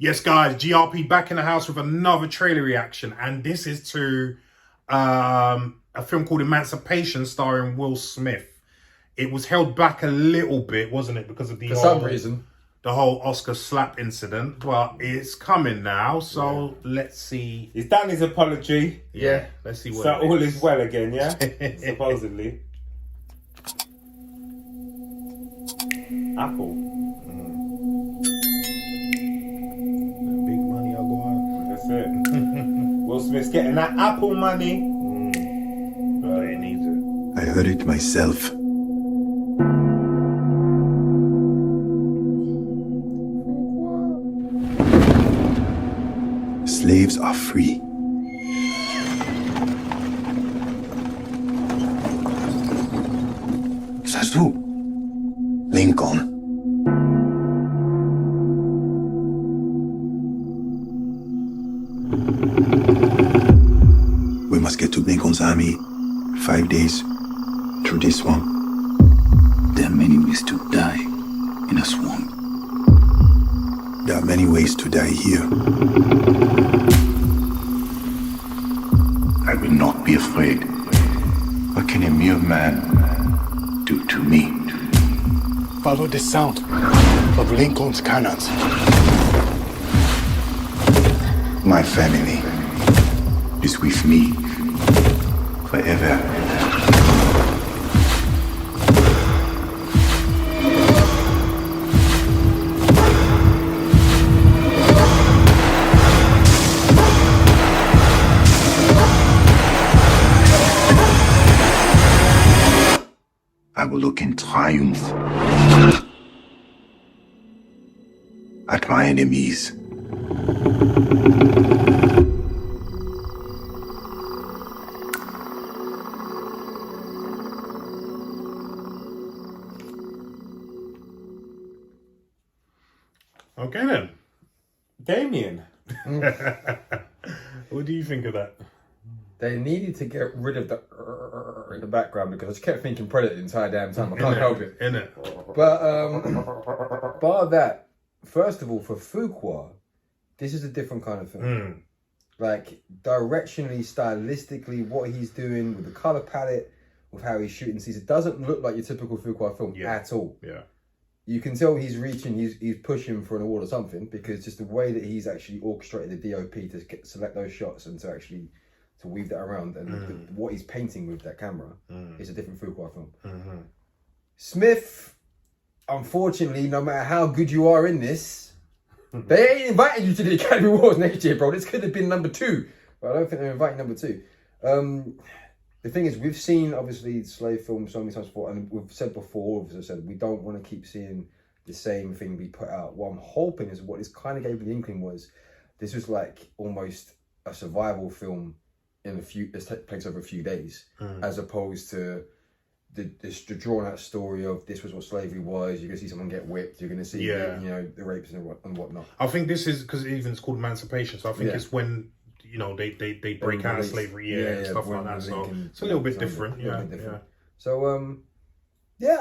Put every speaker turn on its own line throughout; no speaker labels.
Yes, guys, GRP back in the house with another trailer reaction, and this is to a film called Emancipation starring Will Smith. It was held back a little bit, wasn't it, because of the whole Oscar slap incident, but it's coming now, so let's see.
He's done his apology.
Yeah, let's see what
so all is well again, yeah? Supposedly. Apple.
Big money, I'll go on.
That's it. Will Smith's getting that Apple money.
Oh, he needs it.
I heard it myself. Slaves are free. That's who? Lincoln. We must get to Lincoln's army. 5 days through this swamp. There are many ways to die in a swamp. There are many ways to die here. I will not be afraid. What can a mere man do to me?
Follow the sound of Lincoln's cannons.
My family is with me forever. I will look in triumph at my enemies.
Okay then.
Damien.
What do you think of that?
They needed to get rid of the in the background because I just kept thinking Predator the entire damn time. I can't help it.
Innit?
But bar that, first of all, for Fuqua, this is a different kind of film. Like directionally, stylistically, what he's doing with the color palette, with how he's shooting scenes, it doesn't look like your typical Fuqua film at all.
Yeah.
You can tell he's reaching, he's pushing for an award or something, because just the way that he's actually orchestrated the DOP to select those shots and to actually to weave that around, and what he's painting with that camera is a different Fuqua film. Smith, unfortunately, no matter how good you are in this, they ain't inviting you to the Academy Awards next year, bro. This could have been number 2, but I don't think they're inviting number 2. The thing is, we've seen, obviously, slave films so many times before, and we've said before, as I said, we don't want to keep seeing the same thing be put out. What I'm hoping is, what this kind of gave me the inkling was, this was like almost a survival film in this takes place over a few days, as opposed to the drawn out story of this was what slavery was. You're gonna see someone get whipped. You're gonna see the rapes and whatnot.
I think this is because even it's called Emancipation, so I think it's when they break out of slavery, and stuff like that. So it's a little bit different,
So I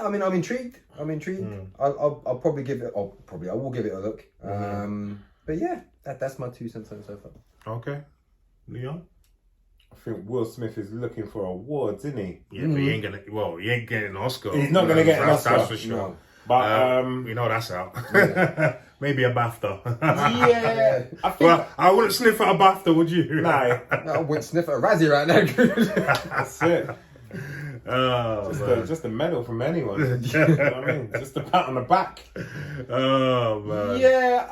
mean, I'm intrigued. I'll probably give it. I will give it a look. But yeah, that's my 2 cents on it so far.
Okay, Leon.
I think Will Smith is looking for awards, isn't he?
Yeah, but he ain't gonna. Well, he ain't getting an Oscar.
He's not gonna get an Oscar,
that's for sure.
No.
But
we know that's out. Maybe a BAFTA.
yeah, I think.
Well, I wouldn't sniff at a BAFTA, would you?
No,
I wouldn't sniff at a Razzie right now.
that's it. Just a medal from anyone. You know what I mean? Just a pat on the back.
Oh man.
Yeah,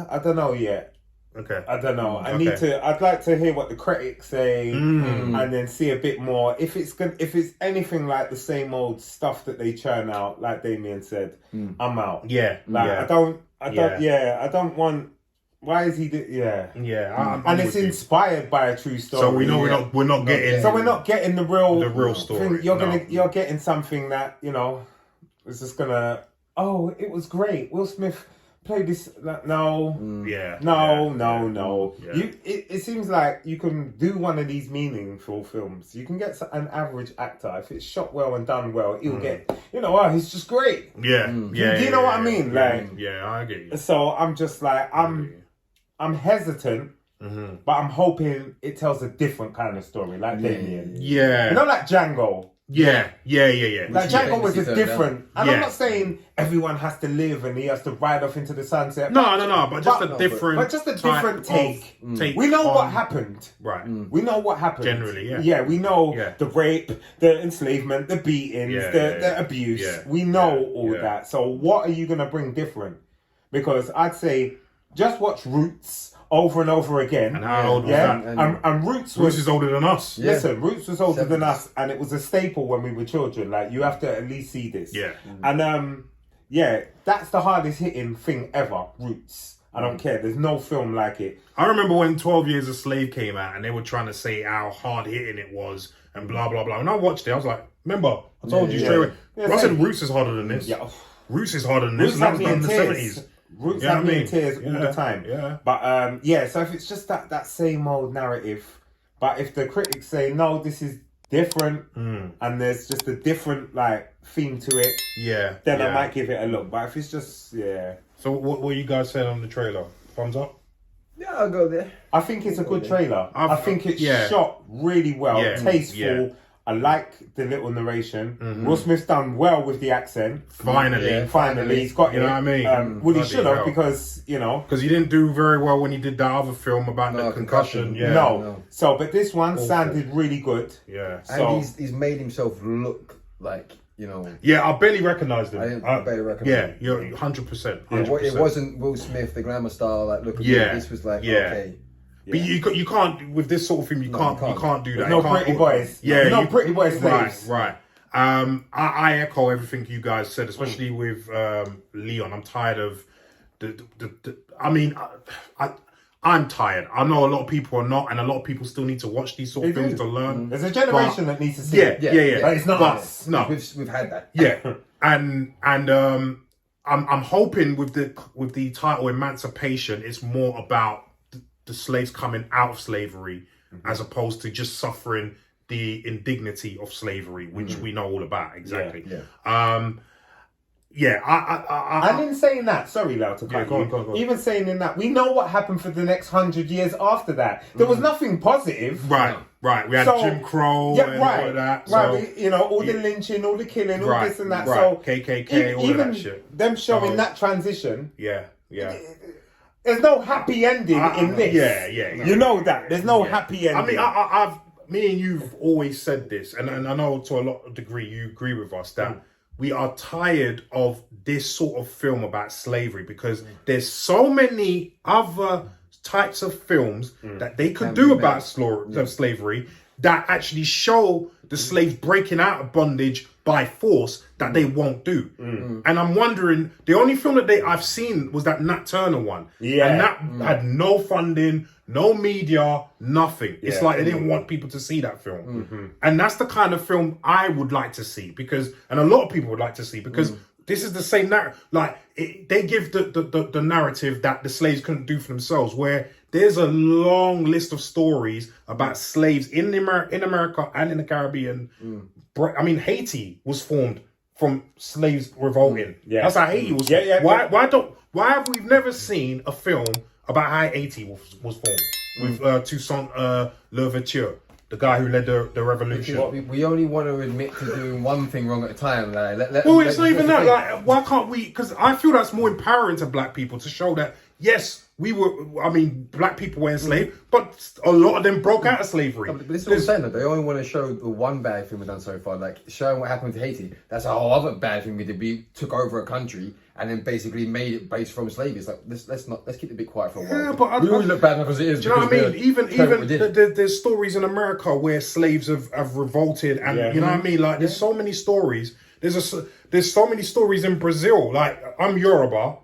I don't know yet.
Okay.
I don't know. I'd like to hear what the critics say, and then see a bit more. If it's anything like the same old stuff that they churn out, like Damien said, I'm out.
Yeah.
I don't want. Why is he? And it's inspired by a true story.
So we know we're not getting.
So we're not getting the real
story.
Thing. You're getting something that is just gonna. Oh, it was great. Will Smith played this. No.
Yeah.
No.
Yeah.
It seems like you can do one of these meaningful films. You can get an average actor, if it's shot well and done well, he'll get. He's just great.
Yeah.
Do you know what I mean?
Yeah, I get you.
So I'm just like I'm hesitant, but I'm hoping it tells a different kind of story, like Damien.
Yeah.
You know, like Django.
Yeah.
Like Django was a different, and I'm
Yeah.
not saying everyone has to live and he has to ride off into the sunset.
No, but just a different,
but just a
type
different take.
of take.
We know
on-
what happened.
Right.
We know what happened.
Generally, yeah.
Yeah, we know
Yeah.
the rape, the enslavement, the beatings, the abuse.
Yeah.
We know
Yeah.
all
Yeah.
that. So what are you going to bring different? Because I'd say just watch Roots over and over again.
And how old was
yeah?
that?
And Roots
Bruce
was...
is older than us.
Yeah.
Listen, Roots was older than
70s.
us, and it was a staple when we were children. Like, you have to at least see this.
Yeah.
And that's the hardest hitting thing ever. Roots. I don't care. There's no film like it.
I remember when 12 Years a Slave came out and they were trying to say how hard hitting it was and blah, blah, blah. And I watched it, I was like, remember, I told you straight away.
Yeah,
I said
same.
Roots is harder than this.
Yeah.
Roots is harder than this.
Roots
And that
had
was
me
done
in
in the
tears.
70s.
Roots
You know
had
what I
me in
mean?
tears all
Yeah,
the time.
yeah.
But so if it's just that same old narrative, but if the critics say no, this is different, and there's just a different like theme to it, then I might give it a look. But if it's just
So what you guys said on the trailer? Thumbs up?
Yeah, I'll go there.
I think it's a good trailer. I think it's shot really well,
Yeah.
tasteful.
Yeah.
I like the little narration. Will Smith's done well with the accent.
Finally.
Finally, he's got
You
it.
know what I mean?
Well, he
Bloody
should have
hell.
because
Because he didn't do very well when he did that other film about the concussion. Yeah.
No. So, but this one sounded really good.
Yeah.
So
And he's made himself look like,
Yeah, I barely recognised him.
I barely recognise him.
Yeah, you're 100%.
It wasn't Will Smith, the glamour star, like look at me.
Yeah.
This was like,
Yeah.
okay.
But you can't with this sort of film. You can't do that.
There's no
You can't-
pretty boys.
Yeah,
No pretty boy slaves.
Right. I echo everything you guys said, especially with Leon. I'm tired of the I mean, I'm tired. I know a lot of people are not, and a lot of people still need to watch these sort of films to learn.
There's a generation that needs to see it.
Yeah.
But it's not us.
No,
We've had that.
yeah, and I'm hoping with the title Emancipation, it's more about the slaves coming out of slavery as opposed to just suffering the indignity of slavery, which we know all about exactly.
And in saying that, sorry, Lau, to cut
go
you.
on, go on.
Even saying in that, we know what happened for the next 100 years after that. There was nothing positive.
Right. We had
So-
Jim Crow
Yeah,
and
right.
all of that.
Right,
So,
all the lynching, all the killing, all this and that.
Right.
So
KKK, all of
even
that shit.
them showing
So-
that transition,
Yeah.
there's no happy ending in this.
Yeah.
You know that. There's no happy ending.
I mean, me and you've always said this, and I know to a lot of degree you agree with us that we are tired of this sort of film about slavery because there's so many other types of films that they could do about slavery that actually show the slaves breaking out of bondage by force that they won't do. And I'm wondering, the only film that I've seen was that Nat Turner one.
Yeah.
And that had no funding, no media, nothing. It's like they didn't want people to see that film. And that's the kind of film I would like to see and a lot of people would like to see because this is the same narrative. Like they give the narrative that the slaves couldn't do for themselves, where there's a long list of stories about slaves in America and in the Caribbean. I mean, Haiti was formed from slaves revolting.
Yeah.
That's how Haiti was.
Yeah.
Why have we never seen a film about how Haiti was formed with Toussaint Louverture, the guy who led the revolution?
We only want to admit to doing one thing wrong at a time. Like,
Well, it's not even that. Like, why can't we? Because I feel that's more empowering to black people to show that yes, we were. I mean, black people were enslaved, but a lot of them broke out of slavery.
But this is what I'm saying. They only want to show the one bad thing we've done so far, like showing what happened to Haiti. That's a whole other bad thing we did. We took over a country and then basically made it based from slavery. It's like let's keep it a bit quiet for a while.
Yeah, but
we always look bad enough as it is.
Do you know what I mean? Even
we
there's stories in America where slaves have revolted, and you know what I mean. Like there's so many stories. There's so many stories in Brazil. Like I'm Yoruba.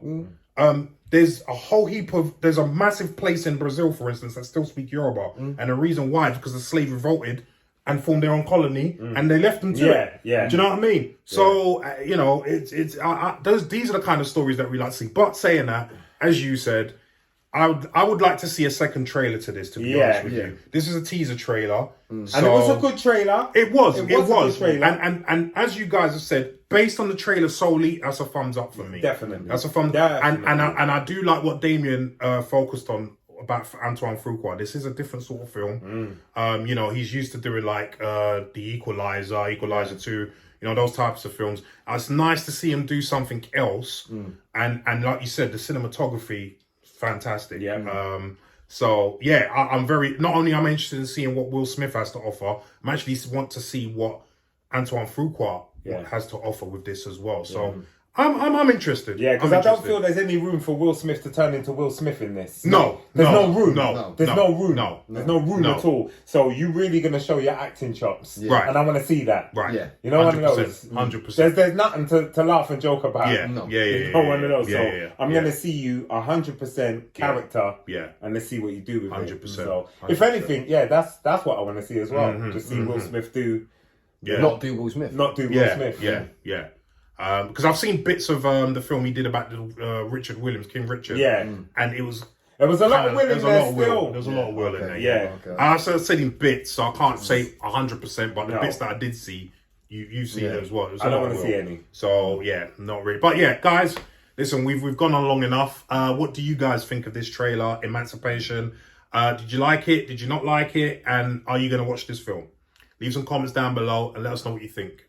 There's a whole heap of. There's a massive place in Brazil, for instance, that still speak Yoruba, and the reason why is because the slaves revolted and formed their own colony, and they left them to it.
Yeah.
Do you know what I mean? So these are the kind of stories that we like to see. But saying that, as you said, I would like to see a second trailer to this. To be honest with you, this is a teaser trailer,
and it was a good trailer.
It was.
a good trailer.
And as you guys have said, based on the trailer solely, that's a thumbs up for me.
Definitely.
That's a thumbs.
Definitely.
And I do like what Damien focused on about Antoine Fuqua. This is a different sort of film. You know, he's used to doing like The Equalizer, Equalizer 2, you know, those types of films. It's nice to see him do something else. And like you said, the cinematography, fantastic.
Yeah.
So yeah, I'm very, not only am I interested in seeing what Will Smith has to offer, I'm actually want to see what Antoine Fuqua has to offer with this as well. So I'm interested.
Yeah, because I don't feel there's any room for Will Smith to turn into Will Smith in this.
There's
no room.
There's no room
At all. So you really going to show your acting chops.
Right.
And I want to see that.
Right.
Yeah.
You know, one of those.
100%.
There's nothing to laugh and joke about.
Yeah.
You know, one of those. So I'm going to see you 100% character.
Yeah.
And let's see what you do with
100%.
it. So if anything, that's what I want to see as well. To see Will Smith do.
Yeah.
Not do Will Smith.
Not do Will Smith.
Yeah. Because I've seen bits of the film he did about Richard Williams, King Richard.
Yeah.
And it was...
There was a lot of Will in there still.
There was a lot of Will in there,
yeah.
Okay.
I've seen in bits, so I can't say 100%, but the bits that I did see, you've seen it as well.
I don't want to see any.
So, yeah, not really. But yeah, guys, listen, we've gone on long enough. What do you guys think of this trailer, Emancipation? Did you like it? Did you not like it? And are you going to watch this film? Leave some comments down below and let us know what you think.